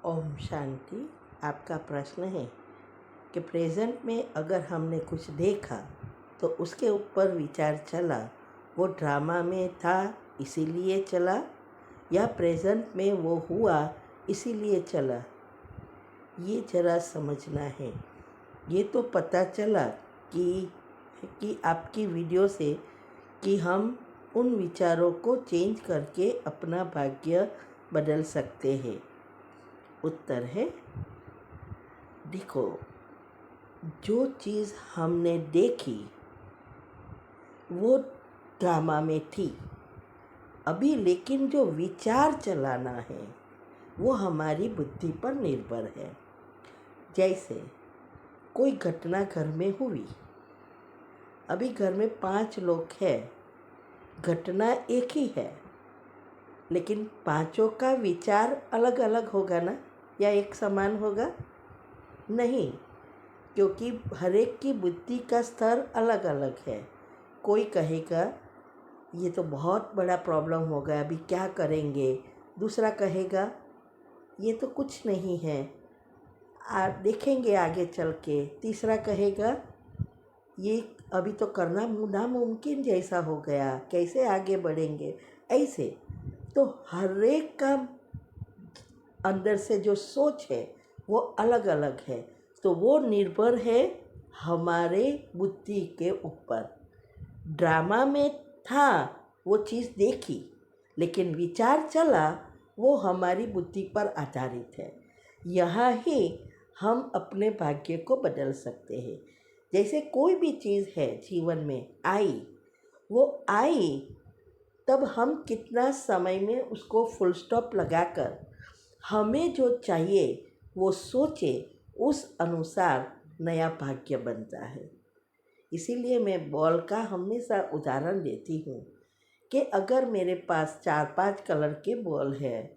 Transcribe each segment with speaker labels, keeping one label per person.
Speaker 1: ओम शांति। आपका प्रश्न है कि प्रेजेंट में अगर हमने कुछ देखा तो उसके ऊपर विचार चला, वो ड्रामा में था इसीलिए चला, या प्रेजेंट में वो हुआ इसीलिए चला। ये ज़रा समझना है। ये तो पता चला कि आपकी वीडियो से कि हम उन विचारों को चेंज करके अपना भाग्य बदल सकते हैं। उत्तर है, देखो, जो चीज़ हमने देखी वो ड्रामा में थी अभी, लेकिन जो विचार चलाना है वो हमारी बुद्धि पर निर्भर है। जैसे कोई घटना घर में हुई, अभी घर में 5 लोग हैं, घटना एक ही है, लेकिन पांचों का विचार अलग अलग होगा ना, या एक समान होगा? नहीं, क्योंकि हर एक की बुद्धि का स्तर अलग अलग है। कोई कहेगा ये तो बहुत बड़ा प्रॉब्लम होगा, अभी क्या करेंगे। दूसरा कहेगा ये तो कुछ नहीं है, देखेंगे आगे चल के। तीसरा कहेगा ये अभी तो करना नामुमकिन जैसा हो गया, कैसे आगे बढ़ेंगे। ऐसे तो हर एक का अंदर से जो सोच है वो अलग अलग है, तो वो निर्भर है हमारे बुद्धि के ऊपर। ड्रामा में था, वो चीज़ देखी, लेकिन विचार चला, वो हमारी बुद्धि पर आधारित है। यहाँ ही हम अपने भाग्य को बदल सकते हैं। जैसे कोई भी चीज़ है जीवन में आई, वो आई, तब हम कितना समय में उसको फुल स्टॉप लगाकर हमें जो चाहिए वो सोचे, उस अनुसार नया भाग्य बनता है। इसीलिए मैं बॉल का हमेशा उदाहरण देती हूँ कि अगर मेरे पास 4-5 कलर के बॉल है,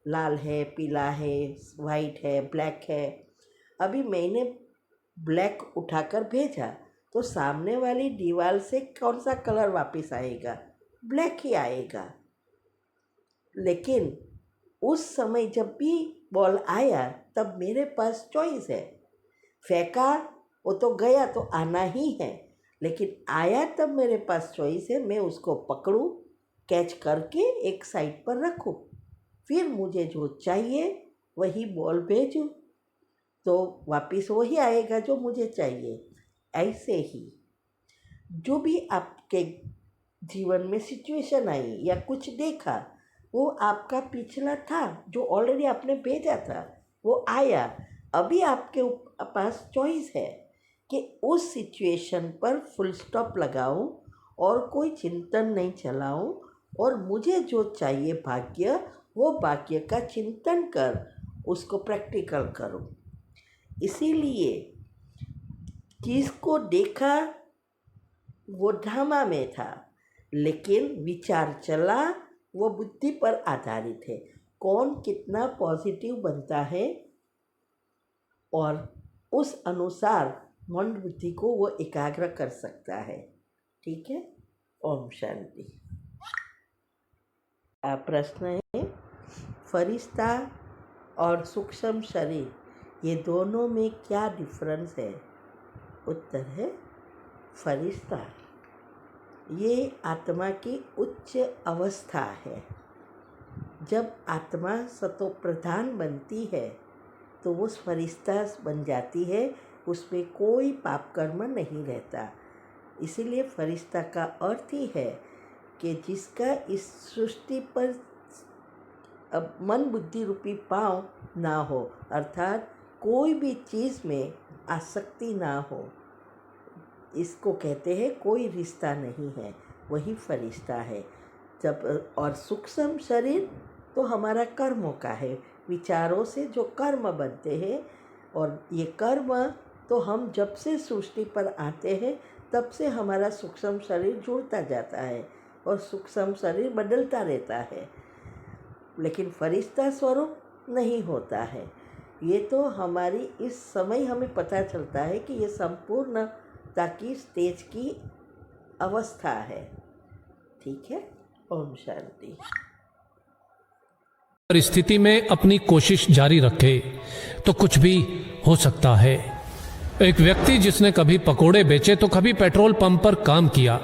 Speaker 1: लाल है, पीला है, वाइट है, ब्लैक है, अभी मैंने ब्लैक उठाकर भेजा तो सामने वाली दीवार से कौन सा कलर वापस आएगा? ब्लैक ही आएगा। लेकिन उस समय जब भी बॉल आया तब मेरे पास चॉइस है। फेंका वो तो गया, तो आना ही है, लेकिन आया तब मेरे पास चॉइस है, मैं उसको पकड़ूं, कैच करके एक साइड पर रखूं, फिर मुझे जो चाहिए वही बॉल भेजूं, तो वापस वही आएगा जो मुझे चाहिए। ऐसे ही जो भी आपके जीवन में सिचुएशन आई या कुछ देखा, वो आपका पिछला था जो ऑलरेडी आपने भेजा था, वो आया। अभी आपके पास चॉइस है कि उस सिचुएशन पर फुल स्टॉप लगाऊं और कोई चिंतन नहीं चलाऊं, और मुझे जो चाहिए भाग्य, वो भाग्य का चिंतन कर उसको प्रैक्टिकल करूं। इसीलिए चीज़ को देखा वो ड्रामा में था, लेकिन विचार चला, वो बुद्धि पर आधारित है। कौन कितना पॉजिटिव बनता है और उस अनुसार मन बुद्धि को वो एकाग्र कर सकता है। ठीक है। ओम शांति। प्रश्न है, फरिश्ता और सूक्ष्म शरीर ये दोनों में क्या डिफरेंस है? उत्तर है, फरिश्ता ये आत्मा की उच्च अवस्था है। जब आत्मा सतोप्रधान बनती है तो वो फरिश्ता बन जाती है, उसमें कोई पाप कर्म नहीं रहता। इसीलिए फरिश्ता का अर्थ ही है कि जिसका इस सृष्टि पर मन बुद्धि रूपी पाँव ना हो, अर्थात कोई भी चीज़ में आसक्ति ना हो, इसको कहते हैं कोई रिश्ता नहीं है, वही फरिश्ता है। जब और सूक्ष्म शरीर तो हमारा कर्मों का है, विचारों से जो कर्म बनते हैं, और ये कर्म तो हम जब से सृष्टि पर आते हैं तब से हमारा सूक्ष्म शरीर जुड़ता जाता है और सूक्ष्म शरीर बदलता रहता है, लेकिन फरिश्ता स्वरूप नहीं होता है। ये तो हमारी इस समय हमें पता चलता है कि ये संपूर्णता की स्टेज की अवस्था है। ठीक है। ओम शांति।
Speaker 2: स्थिति में अपनी कोशिश जारी रखे तो कुछ भी हो सकता है। एक व्यक्ति जिसने कभी पकोड़े बेचे तो कभी पेट्रोल पंप पर काम किया,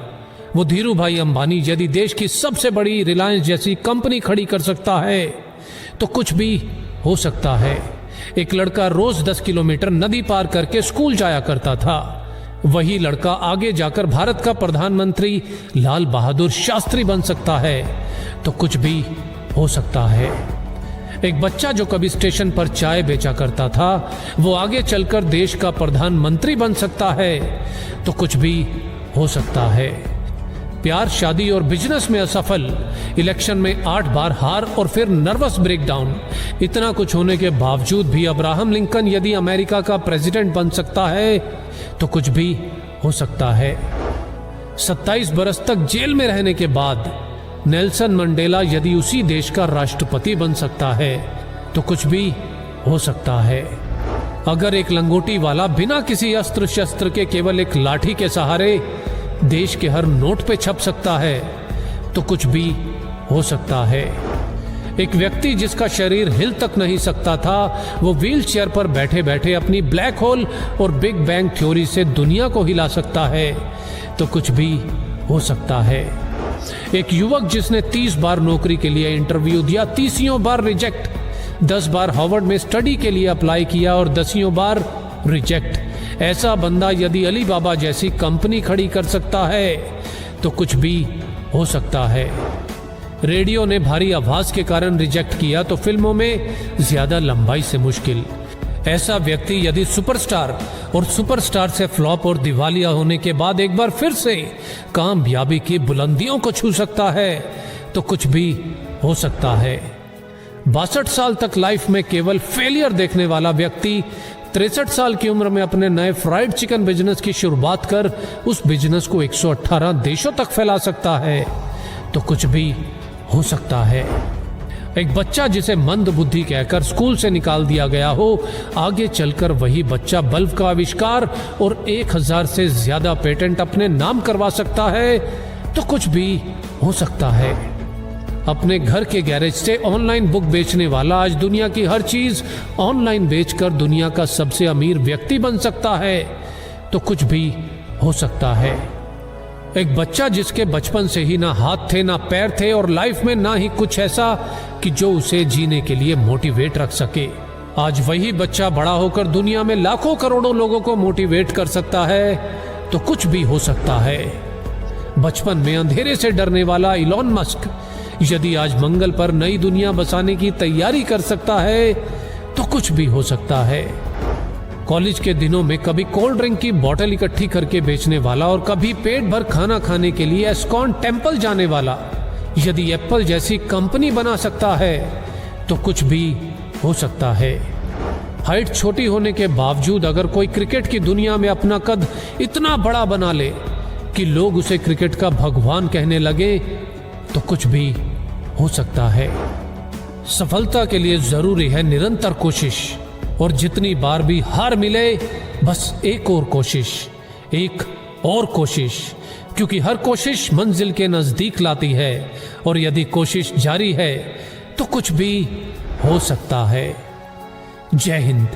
Speaker 2: वो धीरू भाई अंबानी यदि देश की सबसे बड़ी रिलायंस जैसी कंपनी खड़ी कर सकता है तो कुछ भी हो सकता है। एक लड़का रोज 10 किलोमीटर नदी पार करके स्कूल जाया करता था, वही लड़का आगे जाकर भारत का प्रधानमंत्री लाल बहादुर शास्त्री बन सकता है तो कुछ भी हो सकता है। एक बच्चा जो कभी स्टेशन पर चाय बेचा करता था, वो आगे चलकर देश का प्रधानमंत्री बन सकता है तो कुछ भी हो सकता है। प्यार, शादी और बिजनेस में असफल, इलेक्शन में 8 बार हार और फिर नर्वस ब्रेकडाउन, इतना कुछ होने के बावजूद भी अब्राहम लिंकन यदि अमेरिका का प्रेसिडेंट बन सकता है तो कुछ भी हो सकता है। 27 बरस तक जेल में रहने के बाद नेल्सन मंडेला यदि उसी देश का राष्ट्रपति बन सकता है तो कुछ भी हो सकता है। अगर एक लंगोटी वाला बिना किसी अस्त्र शस्त्र के केवल एक लाठी के सहारे देश के हर नोट पे छप सकता है तो कुछ भी हो सकता है। एक व्यक्ति जिसका शरीर हिल तक नहीं सकता था, वो व्हील चेयर पर बैठे बैठे अपनी ब्लैक होल और बिग बैंग थ्योरी से दुनिया को हिला सकता है तो कुछ भी हो सकता है। एक युवक जिसने 30 बार नौकरी के लिए इंटरव्यू दिया, 30 बार रिजेक्ट, 10 बार हार्वर्ड में स्टडी के लिए अप्लाई किया और 10 बार रिजेक्ट, ऐसा बंदा यदि अली बाबा जैसी कंपनी खड़ी कर सकता है तो कुछ भी हो सकता है। रेडियो ने भारी आवाज के कारण रिजेक्ट किया तो फिल्मों में ज्यादा लंबाई से मुश्किल, ऐसा व्यक्ति यदि सुपरस्टार और सुपरस्टार से फ्लॉप और दिवालिया होने के बाद एक बार फिर से कामयाबी की बुलंदियों को छू सकता है तो कुछ भी हो सकता है। 62 साल तक लाइफ में केवल फेलियर देखने वाला व्यक्ति 63 साल की उम्र में अपने नए फ्राइड चिकन बिजनेस की शुरुआत कर उस बिजनेस को 118 देशों तक फैला सकता है तो कुछ भी हो सकता है। एक बच्चा जिसे मंद बुद्धि कहकर स्कूल से निकाल दिया गया हो, आगे चलकर वही बच्चा बल्ब का आविष्कार और 1000 से ज्यादा पेटेंट अपने नाम करवा सकता है तो कुछ भी हो सकता है। अपने घर के गैरेज से ऑनलाइन बुक बेचने वाला आज दुनिया की हर चीज ऑनलाइन बेचकर दुनिया का सबसे अमीर व्यक्ति बन सकता है तो कुछ भी हो सकता है। एक बच्चा जिसके बचपन से ही ना हाथ थे ना पैर थे और लाइफ में ना ही कुछ ऐसा कि जो उसे जीने के लिए मोटिवेट रख सके, आज वही बच्चा बड़ा होकर दुनिया में लाखों करोड़ों लोगों को मोटिवेट कर सकता है तो कुछ भी हो सकता है। बचपन में अंधेरे से डरने वाला इलॉन मस्क यदि आज मंगल पर नई दुनिया बसाने की तैयारी कर सकता है तो कुछ भी हो सकता है। कॉलेज के दिनों में कभी कोल्ड ड्रिंक की बोतल इकट्ठी करके बेचने वाला और कभी पेट भर खाना खाने के लिए एस्कॉन टेम्पल जाने वाला यदि एप्पल जैसी कंपनी बना सकता है तो कुछ भी हो सकता है। हाइट छोटी होने के बावजूद अगर कोई क्रिकेट की दुनिया में अपना कद इतना बड़ा बना ले कि लोग उसे क्रिकेट का भगवान कहने लगे तो कुछ भी हो सकता है। सफलता के लिए जरूरी है निरंतर कोशिश और जितनी बार भी हार मिले बस एक और कोशिश, एक और कोशिश, क्योंकि हर कोशिश मंजिल के नजदीक लाती है और यदि कोशिश जारी है तो कुछ भी हो सकता है। जय हिंद।